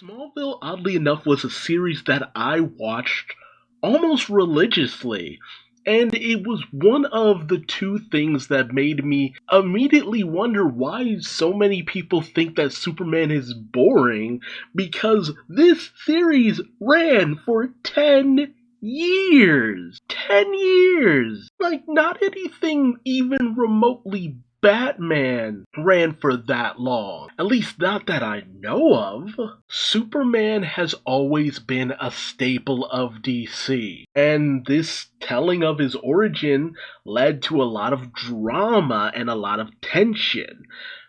Smallville, oddly enough, was a series that I watched almost religiously. And it was one of the two things that made me immediately wonder why so many people think that Superman is boring, because this series ran for 10 years. 10 years! Like, not anything even remotely Batman ran for that long. At least not that I know of. Superman has always been a staple of DC, and this telling of his origin led to a lot of drama and a lot of tension.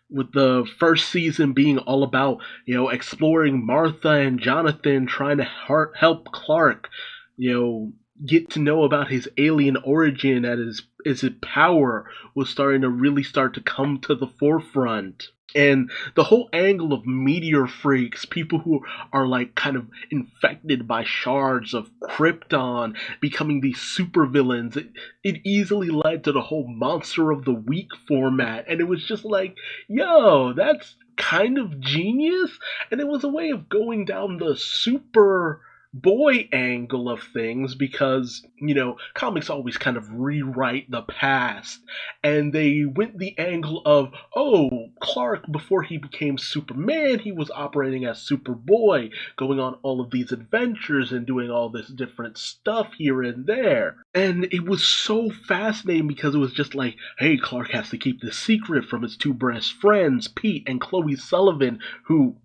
With the first season being all about, exploring Martha and Jonathan trying to help Clark, get to know about his alien origin as his power was starting to really start to come to the forefront. And the whole angle of meteor freaks, people who are like kind of infected by shards of Krypton, becoming these supervillains, it easily led to the whole Monster of the Week format. And it was just like, yo, that's kind of genius. And it was a way of going down the super boy angle of things because, comics always kind of rewrite the past. And they went the angle of, oh, Clark, before he became Superman, he was operating as Superboy, going on all of these adventures and doing all this different stuff here and there. And it was so fascinating because it was just like, hey, Clark has to keep this secret from his two best friends, Pete and Chloe Sullivan, who,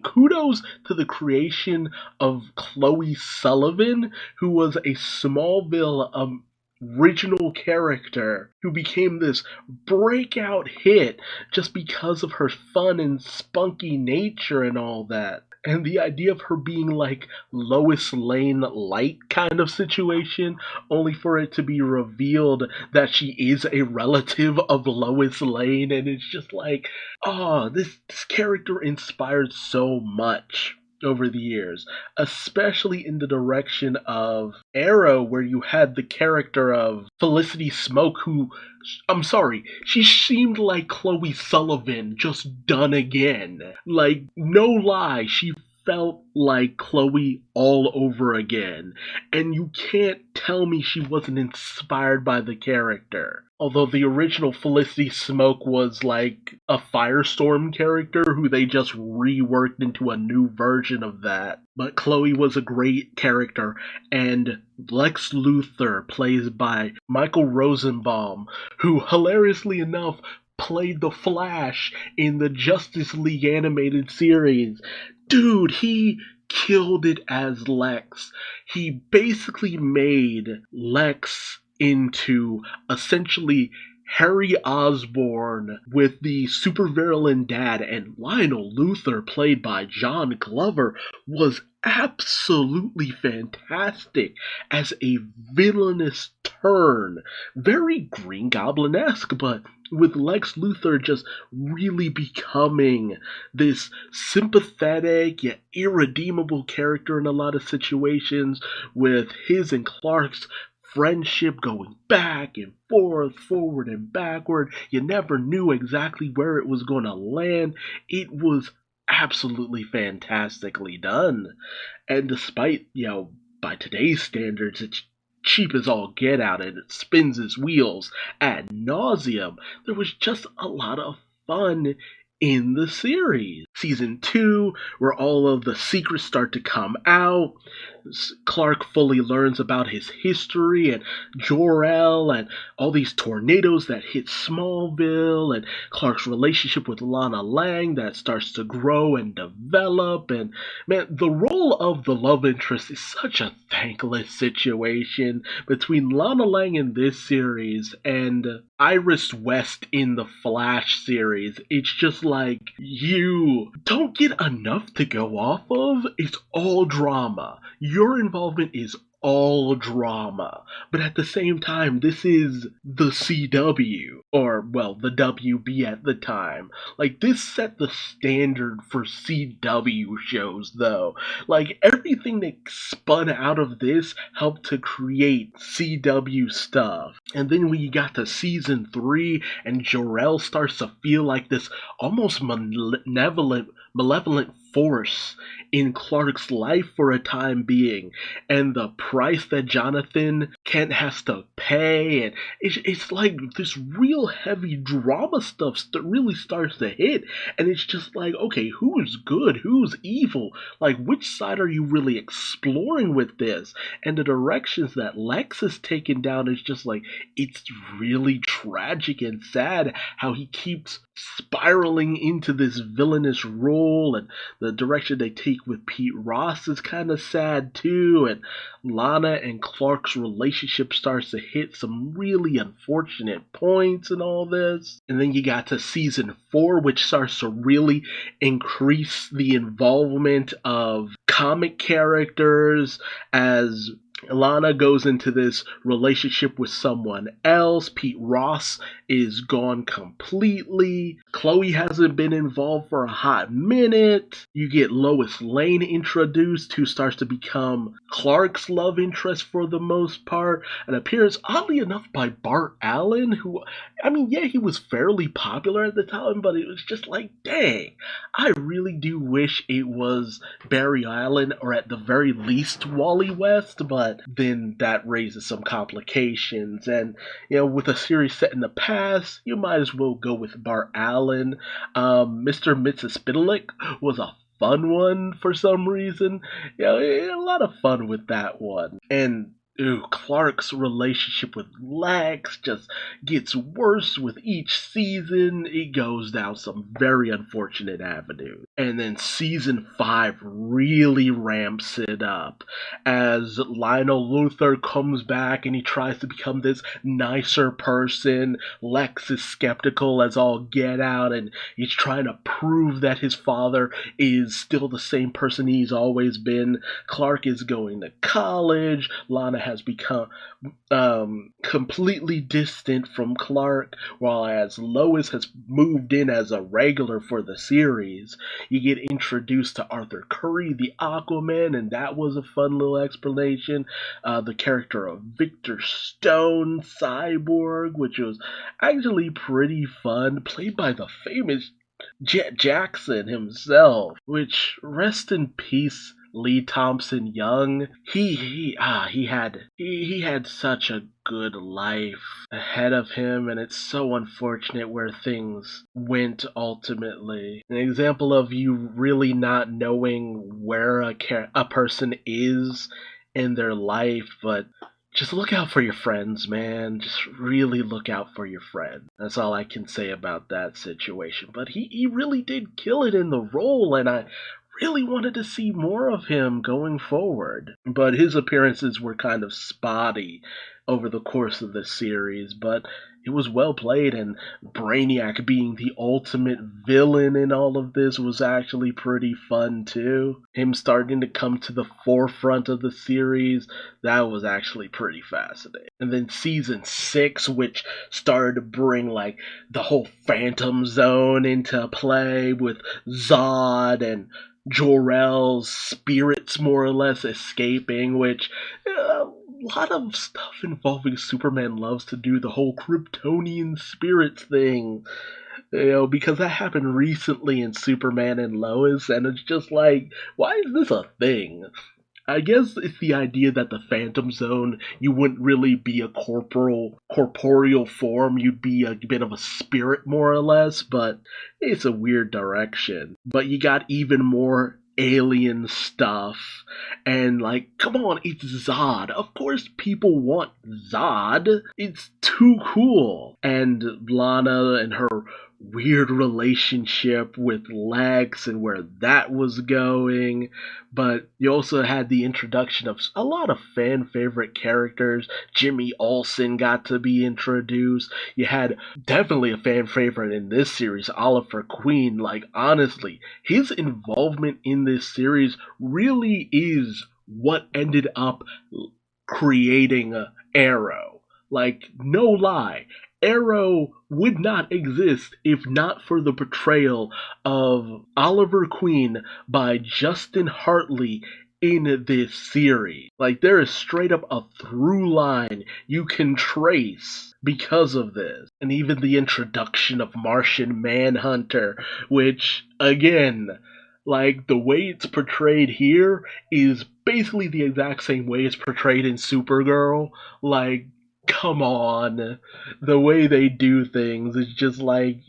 kudos to the creation of Chloe Sullivan, who was a Smallville original character who became this breakout hit just because of her fun and spunky nature and all that. And the idea of her being like Lois Lane light kind of situation, only for it to be revealed that she is a relative of Lois Lane, and it's just like, oh, this character inspired so much over the years, especially in the direction of Arrow, where you had the character of Felicity Smoke, who, I'm sorry, she seemed like Chloe Sullivan just done again. Like, no lie, she felt like Chloe all over again, and you can't tell me she wasn't inspired by the character. Although the original Felicity Smoke was like a Firestorm character who they just reworked into a new version of that. But Chloe was a great character, and Lex Luthor, played by Michael Rosenbaum, who hilariously enough played the Flash in the Justice League animated series. Dude, he killed it as Lex. He basically made Lex into essentially Harry Osborn with the supervillain dad, and Lionel Luthor, played by John Glover, was absolutely fantastic as a villainous turn. Very Green Goblin-esque, but with Lex Luthor just really becoming this sympathetic yet irredeemable character in a lot of situations, with his and Clark's friendship going back and forth, forward and backward. You never knew exactly where it was going to land. It was absolutely fantastically done. And despite, by today's standards, it's cheap as all get out and it spins its wheels ad nauseum, there was just a lot of fun in the series. Season 2, where all of the secrets start to come out, Clark fully learns about his history and Jor-El and all these tornadoes that hit Smallville, and Clark's relationship with Lana Lang that starts to grow and develop. And man, the role of the love interest is such a thankless situation between Lana Lang in this series and Iris West in the Flash series. It's just like, you don't get enough to go off of. It's all drama. Your involvement is all drama. But at the same time, this is the CW, or, well, the WB at the time. Like, this set the standard for CW shows, though. Like, everything that spun out of this helped to create CW stuff. And then when you got to season 3, and Jor-El starts to feel like this almost malevolent force in Clark's life for a time being, and the price that Jonathan Kent has to pay, and it's like this real heavy drama stuff that really starts to hit, and it's just like, okay, who's good, who's evil, like which side are you really exploring with this? And the directions that Lex has taken down is just like, it's really tragic and sad how he keeps spiraling into this villainous role, and the direction they take with Pete Ross is kind of sad too, and Lana and Clark's relationship starts to hit some really unfortunate points and all this. And then you got to season 4, which starts to really increase the involvement of comic characters as Lana goes into this relationship with someone else. Pete Ross is gone completely. Chloe hasn't been involved for a hot minute. You get Lois Lane introduced, who starts to become Clark's love interest for the most part. An appearance, oddly enough, by Bart Allen, who, I mean, yeah, he was fairly popular at the time, but it was just like, dang, I really do wish it was Barry Allen, or at the very least Wally West, but then that raises some complications. And, you know, with a series set in the past, you might as well go with Bart Allen. Mr. and Mrs. Spitalik was a fun one for some reason. You know, a lot of fun with that one. And Clark's relationship with Lex just gets worse with each season. It goes down some very unfortunate avenues. And then season 5 really ramps it up as Lionel Luthor comes back and he tries to become this nicer person. Lex is skeptical as all get out, and he's trying to prove that his father is still the same person he's always been. Clark is going to college. Lana has become completely distant from Clark, while as Lois has moved in as a regular for the series. You get introduced to Arthur Curry, the Aquaman, and that was a fun little explanation. The character of Victor Stone, Cyborg, which was actually pretty fun, played by the famous Jet Jackson himself, which, rest in peace, Lee Thompson Young. He had such a good life ahead of him, and it's so unfortunate where things went ultimately. An example of you really not knowing where a person is in their life, but just look out for your friends, man. Just really look out for your friends. That's all I can say about that situation. But he really did kill it in the role, and I really wanted to see more of him going forward. But his appearances were kind of spotty over the course of the series, but it was well played, and Brainiac being the ultimate villain in all of this was actually pretty fun too. Him starting to come to the forefront of the series, that was actually pretty fascinating. And then season 6, which started to bring like the whole Phantom Zone into play with Zod and Jor-El's spirits more or less escaping, which a lot of stuff involving Superman loves to do the whole Kryptonian spirits thing, you know, because that happened recently in Superman and Lois, and it's just like, why is this a thing? I guess it's the idea that the Phantom Zone, you wouldn't really be a corporeal form, you'd be a bit of a spirit more or less, but it's a weird direction. But you got even more alien stuff, and like, come on, it's Zod. Of course people want Zod. It's too cool. And Lana and her weird relationship with Lex and where that was going. But you also had the introduction of a lot of fan favorite characters. Jimmy Olsen got to be introduced. You had definitely a fan favorite in this series, Oliver Queen. Like, honestly, his involvement in this series really is what ended up creating Arrow. Like, no lie, Arrow would not exist if not for the portrayal of Oliver Queen by Justin Hartley in this series. Like, there is straight up a through line you can trace because of this. And even the introduction of Martian Manhunter, which, again, Like, the way it's portrayed here is basically the exact same way it's portrayed in Supergirl. Like, come on. The way they do things is just like,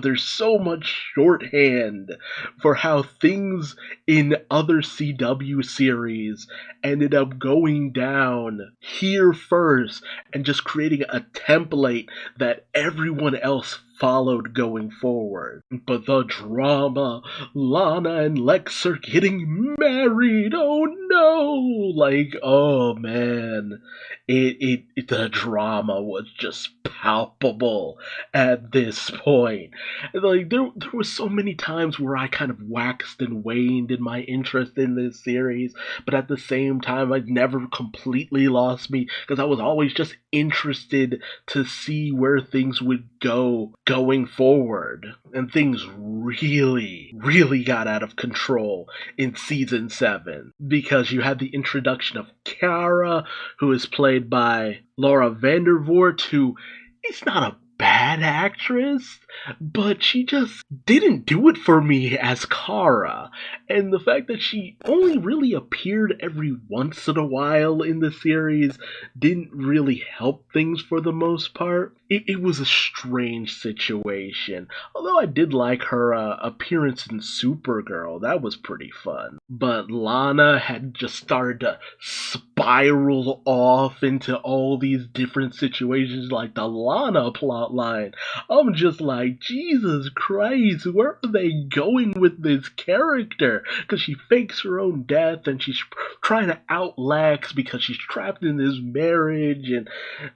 there's so much shorthand for how things in other CW series ended up going down here first and just creating a template that everyone else followed going forward. But the drama, Lana and Lex are getting married. Oh no! Like, oh man, the drama was just palpable at this point. Like, there was so many times where I kind of waxed and waned in my interest in this series, but at the same time, I never completely lost me because I was always just interested to see where things would go going forward. And things really, really got out of control in season 7 because you had the introduction of Kara, who is played by Laura Vandervoort, who is not a bad actress, but she just didn't do it for me as Kara. And the fact that she only really appeared every once in a while in the series didn't really help things for the most part. It was a strange situation. Although I did like her appearance in Supergirl, that was pretty fun. But Lana had just started to spiral off into all these different situations, like the Lana plotline. I'm just like, Jesus Christ, where are they going with this character? Because she fakes her own death and she's trying to out Lex because she's trapped in this marriage. And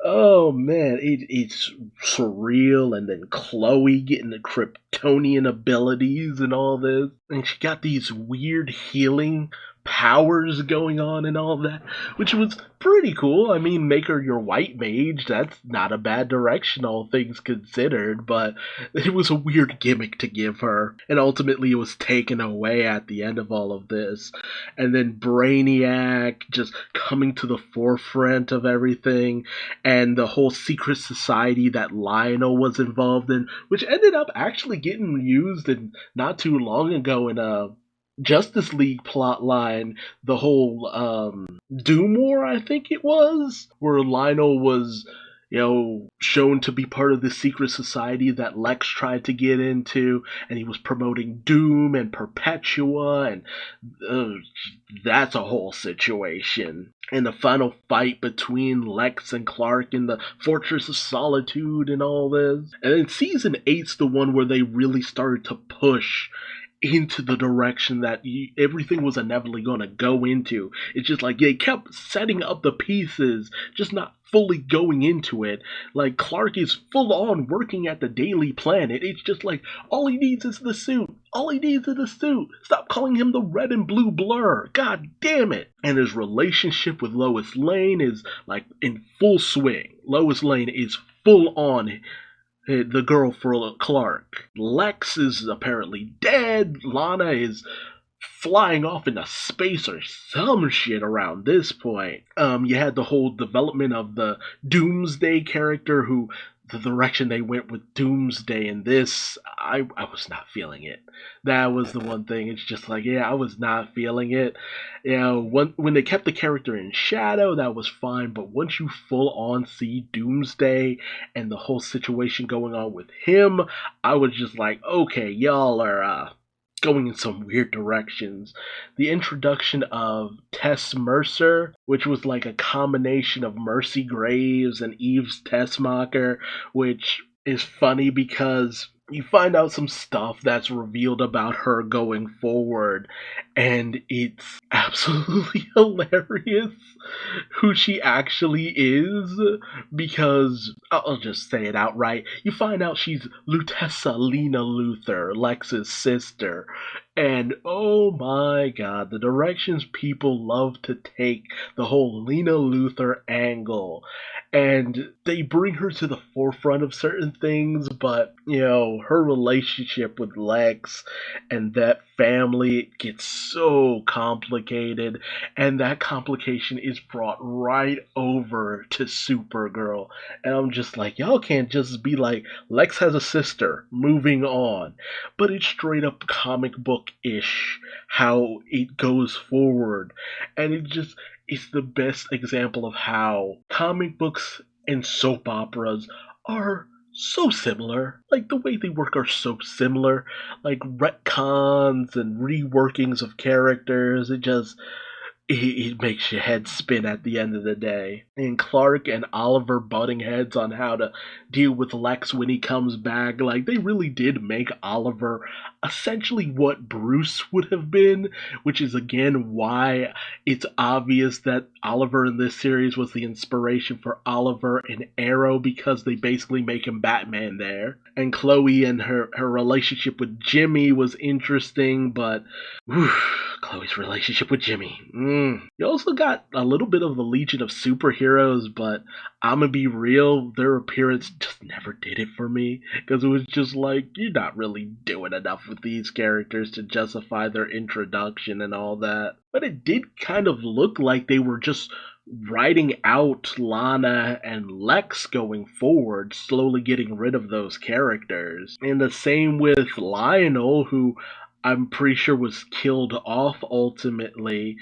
oh man, it's surreal. And then Chloe getting the Kryptonian abilities and all this. And she got these weird healing powers going on and all that, which was pretty cool. I mean, make her your white mage, that's not a bad direction, all things considered, but it was a weird gimmick to give her, and ultimately it was taken away at the end of all of this. And then Brainiac just coming to the forefront of everything, and the whole secret society that Lionel was involved in, which ended up actually getting used in not too long ago in a Justice League plotline, the whole Doom War, I think it was, where Lionel was, shown to be part of the secret society that Lex tried to get into, and he was promoting Doom and Perpetua, and that's a whole situation. And the final fight between Lex and Clark in the Fortress of Solitude and all this. And then season 8's the one where they really started to push into the direction that everything was inevitably going to go into. It's just like they kept setting up the pieces, just not fully going into it. Like, Clark is full on working at the Daily Planet. It's just like, all he needs is the suit. All he needs is the suit. Stop calling him the red and blue blur. God damn it. And his relationship with Lois Lane is like in full swing. Lois Lane is full on the girl for Clark. Lex is apparently dead. Lana is flying off into space or some shit around this point. You had the whole development of the Doomsday character, who the direction they went with Doomsday in this, I was not feeling it. That was the one thing. It's just like, yeah, I was not feeling it. When they kept the character in shadow, that was fine. But once you full on see Doomsday and the whole situation going on with him, I was just like, okay, y'all are going in some weird directions. The introduction of Tess Mercer, which was like a combination of Mercy Graves and Eves Tessmacher, which is funny because you find out some stuff that's revealed about her going forward, and it's absolutely hilarious who she actually is, because I'll just say it outright. You find out she's Lutessa Lena Luthor, Lex's sister, and oh my god, the directions people love to take the whole Lena Luthor angle. And they bring her to the forefront of certain things, but, her relationship with Lex and that family gets so complicated, and that complication is brought right over to Supergirl. And I'm just like, y'all can't just be like, Lex has a sister, moving on. But it's straight up comic book book-ish how it goes forward. And it's the best example of how comic books and soap operas are so similar. Like, the way they work are so similar. Like, retcons and reworkings of characters. It makes your head spin at the end of the day. And Clark and Oliver butting heads on how to deal with Lex when he comes back. Like, they really did make Oliver essentially what Bruce would have been, which is again why it's obvious that Oliver in this series was the inspiration for Oliver in Arrow, because they basically make him Batman there. And Chloe and her relationship with Jimmy was interesting, but Chloe's relationship with Jimmy. You also got a little bit of the Legion of Superheroes, but I'm gonna be real, their appearance just never did it for me, because it was just like, you're not really doing enough with these characters to justify their introduction and all that. But it did kind of look like they were just writing out Lana and Lex going forward, slowly getting rid of those characters. And the same with Lionel, who I'm pretty sure was killed off ultimately.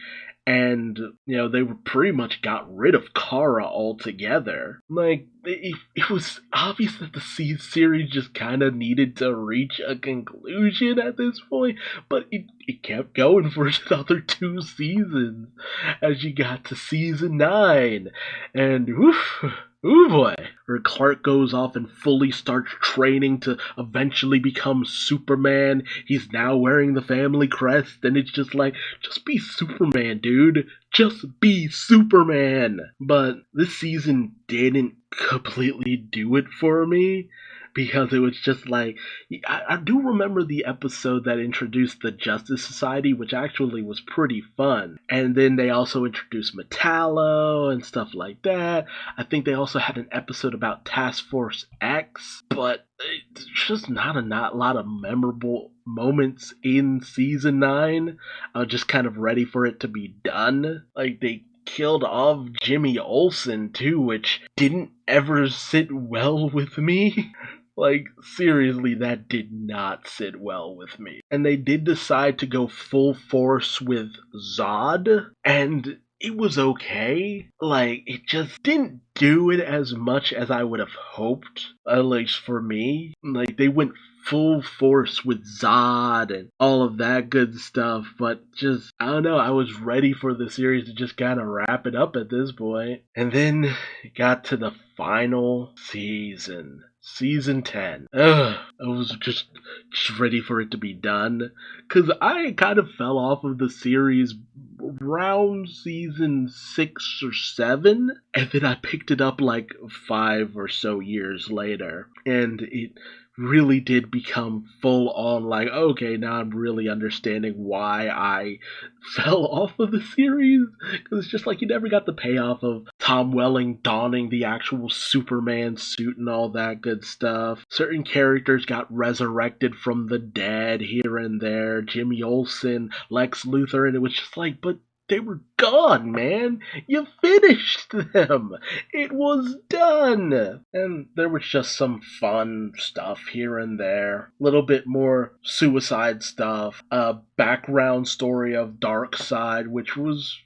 And, they were pretty much got rid of Kara altogether. Like, it was obvious that the series just kind of needed to reach a conclusion at this point, but it kept going for another 2 seasons as you got to season 9. And, ooh boy, where Clark goes off and fully starts training to eventually become Superman. He's now wearing the family crest, and it's just like, just be Superman, dude. Just be Superman. But this season didn't completely do it for me, because it was just like, I do remember the episode that introduced the Justice Society, which actually was pretty fun. And then they also introduced Metallo and stuff like that. I think they also had an episode about Task Force X, but it's just not a lot of memorable moments in season 9. I was just kind of ready for it to be done. Like, they killed off Jimmy Olsen too, which didn't ever sit well with me. Like, seriously, that did not sit well with me. And they did decide to go full force with Zod, and it was okay. Like, it just didn't do it as much as I would have hoped, at least for me. Like, they went full force with Zod and all of that good stuff, but just, I don't know, I was ready for the series to just kind of wrap it up at this point. And then it got to the final season. Season 10. I was just ready for it to be done, because I kind of fell off of the series around season 6 or 7, and then I picked it up like 5 or so years later, and it really did become full on like, okay, now I'm really understanding why I fell off of the series, because it's just like you never got the payoff of Tom Welling donning the actual Superman suit and all that good stuff. Certain characters got resurrected from the dead here and there, Jimmy Olsen, Lex Luthor, and it was just like, but they were gone, man. You finished them. It was done. And there was just some fun stuff here and there. A little bit more suicide stuff. A background story of Darkseid, which was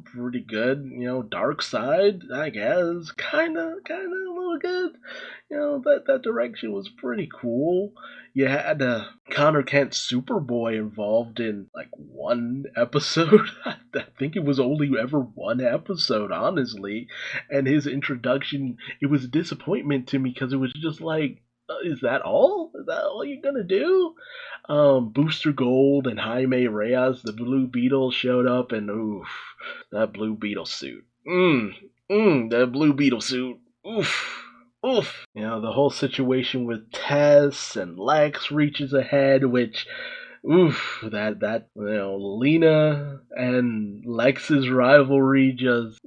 pretty good. Darkseid, I guess. Kinda a little good. That direction was pretty cool. You had Connor Kent Superboy involved in like one episode. I think it was only ever one episode, honestly. And his introduction, it was a disappointment to me, because it was just like, is that all? Is that all you're gonna do? Booster Gold and Jaime Reyes, the Blue Beetle, showed up, and oof, that Blue Beetle suit. That Blue Beetle suit. Oof. The whole situation with Tess and Lex reaches a head, which, that Lena and Lex's rivalry just,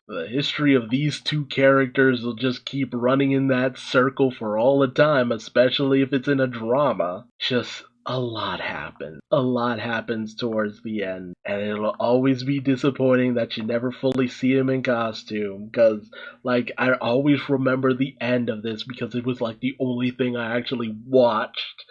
the history of these 2 characters will just keep running in that circle for all the time, especially if it's in a drama. Just, a lot happens. A lot happens towards the end, and it'll always be disappointing that you never fully see him in costume. Because, like, I always remember the end of this because it was like the only thing I actually watched,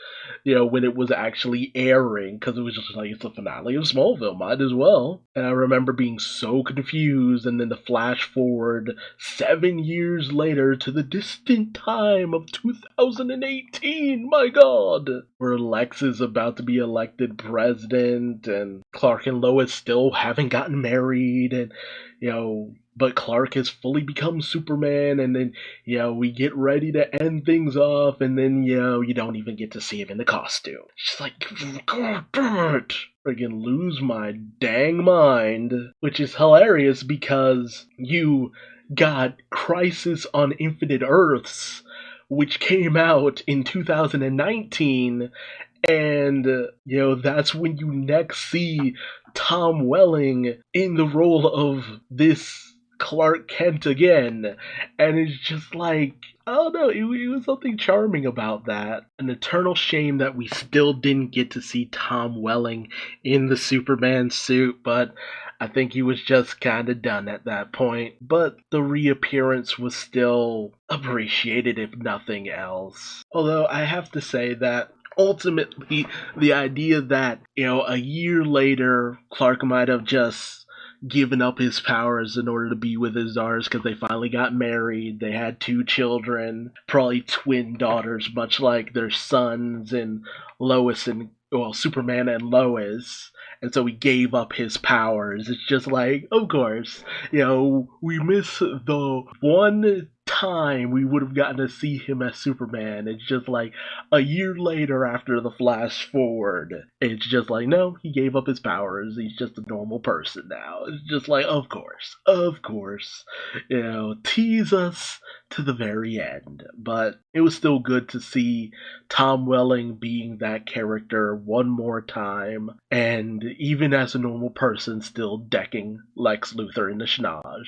when it was actually airing. Because it was just like, it's the finale of Smallville, might as well. And I remember being so confused, and then the flash forward 7 years later to the distant time of 2018, my god! Where Lex is about to be elected president, and Clark and Lois still haven't gotten married, and, but Clark has fully become Superman, and then, we get ready to end things off, and then, you don't even get to see him in the costume. It's just like, god damn it! Friggin' lose my dang mind. Which is hilarious because you got Crisis on Infinite Earths, which came out in 2019, and that's when you next see Tom Welling in the role of this Clark Kent again, and it's just like, I don't know, it was something charming about that. An eternal shame that we still didn't get to see Tom Welling in the Superman suit, but I think he was just kind of done at that point. But the reappearance was still appreciated, if nothing else. Although I have to say that ultimately, the idea that, a year later, Clark might have just given up his powers in order to be with his daughters because they finally got married. They had 2 children, probably twin daughters, much like their sons and Superman and Lois. And so he gave up his powers. It's just like, of course, we miss the one time we would have gotten to see him as Superman. It's just like a year later after the flash forward. It's just like, no, he gave up his powers. He's just a normal person now. It's just like, of course. Tease us to the very end. But it was still good to see Tom Welling being that character one more time, and even as a normal person, still decking Lex Luthor in the schnoz.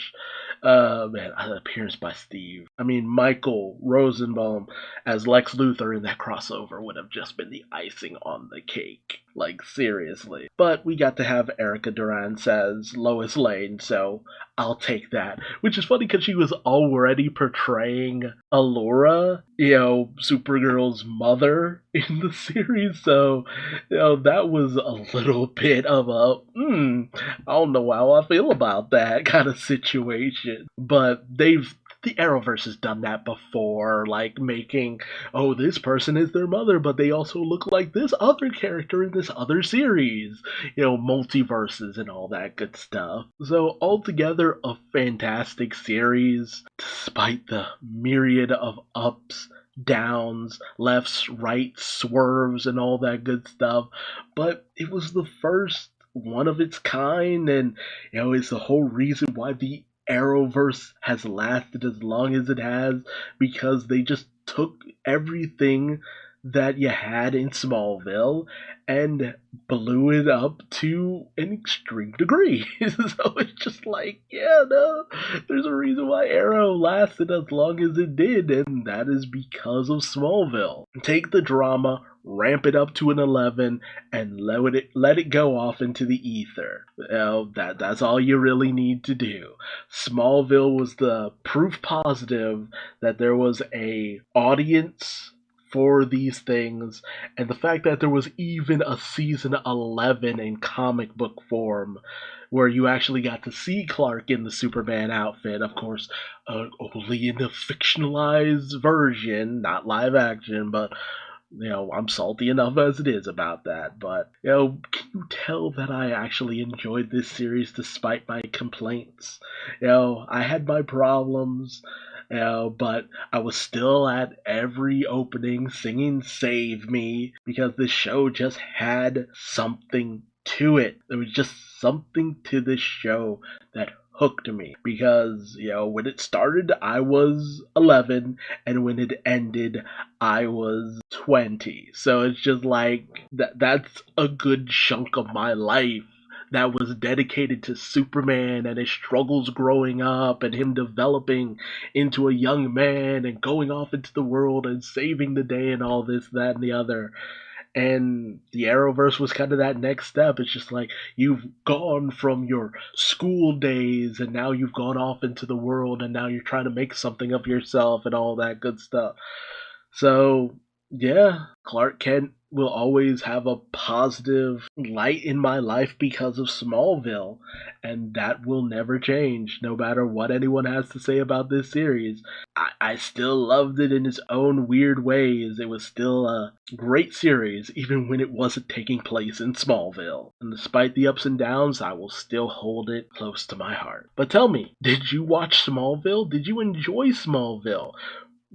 Man, an appearance by Steve. I mean, Michael Rosenbaum as Lex Luthor in that crossover would have just been the icing on the cake. Like, seriously. But we got to have Erica Durance as Lois Lane, so I'll take that. Which is funny because she was already portraying Allura, Supergirl's mother in the series, so, that was a little bit of a, I don't know how I feel about that kind of situation. But the Arrowverse has done that before, like making, this person is their mother, but they also look like this other character in this other series. Multiverses and all that good stuff. So altogether, a fantastic series, despite the myriad of ups, downs, lefts, rights, swerves, and all that good stuff. But it was the first one of its kind, and it's the whole reason why the Arrowverse has lasted as long as it has, because they just took everything that you had in Smallville and blew it up to an extreme degree. So it's just like, there's a reason why Arrow lasted as long as it did, and that is because of Smallville. Take the drama, ramp it up to an 11, and let it go off into the ether. That's all you really need to do. Smallville was the proof positive that there was a audience for these things, and the fact that there was even a season 11 in comic book form where you actually got to see Clark in the Superman outfit, of course, only in the fictionalized version, not live action, but I'm salty enough as it is about that. But, can you tell that I actually enjoyed this series despite my complaints? I had my problems, but I was still at every opening singing Save Me, because this show just had something to it. There was just something to this show that hooked me, because when it started I was 11, and when it ended I was 20. So it's just like that's a good chunk of my life that was dedicated to Superman and his struggles growing up and him developing into a young man and going off into the world and saving the day and all this, that, and the other. And the Arrowverse was kind of that next step. It's just like you've gone from your school days and now you've gone off into the world and now you're trying to make something of yourself and all that good stuff. So, yeah, Clark Kent will always have a positive light in my life because of Smallville, and that will never change, no matter what anyone has to say about this series. I still loved it in its own weird ways. It was still a great series, even when it wasn't taking place in Smallville. And despite the ups and downs, I will still hold it close to my heart. But tell me, did you watch Smallville? Did you enjoy Smallville?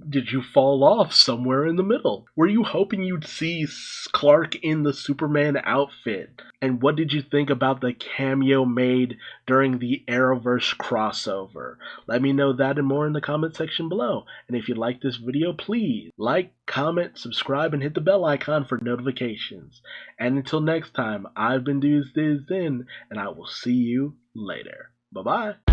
Did you fall off somewhere in the middle? Were you hoping you'd see Clark in the Superman outfit? And what did you think about the cameo made during the Arrowverse crossover? Let me know that and more in the comment section below. And if you like this video, please like, comment, subscribe, and hit the bell icon for notifications. And until next time, I've been Duuz-Diz-Din, and I will see you later. Bye-bye.